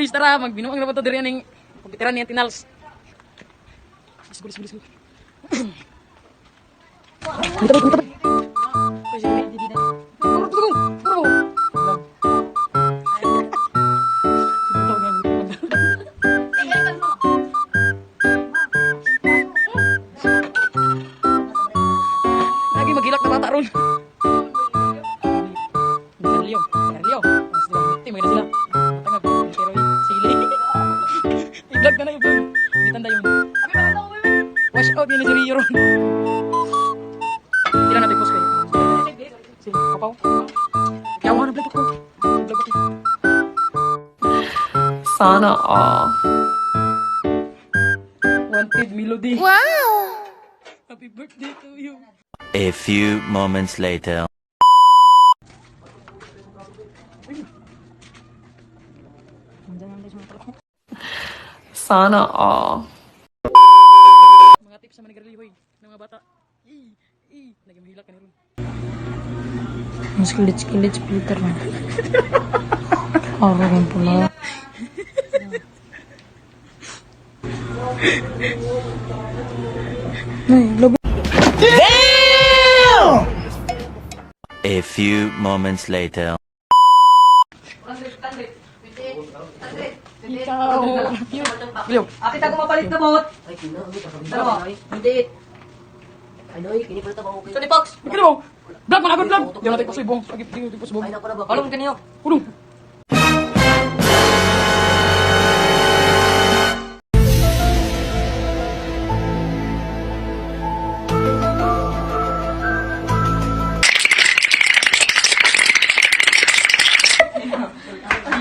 guys, tara, magbinuang na ba ito diri ning pagkitiran niya tinals. Let's go, let's go, let's go. Minta ba? Lagi magilak na bata ron. Carlio. May na sila. Matangag. Pero sili. I-vlog ka na i-vlog. Hindi tanda yun. Wash out yun na si Rio ron. Hindi lang natin post kayo. Si Kapaw. Yawa na vlog ako. Vlog ako. Sana all. Wanted melody. Wow! Happy birthday to you. A few moments later. Sana all. Mga tips sa manigarlihoy ng mga bata. Nagimahilak ka na ron. Mas kilit Peter na. Araw pula. A few moments later. Ikaw. Giliw. Akit ako mapalit na bot. Ay, dalawa. Hindi. Ano, kinipalit na ba okay? Ito ni Fox. Giliw. Vlog mo na vlog. Di natin pasubong. Agit di natin pasubong. Ay, naku na ba? Anong kanyo? Ulong.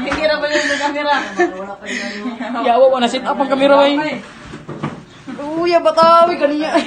Hihira ba yung camera? Yawa ko na sit up ang kamera ay. Uya batawi kaniya.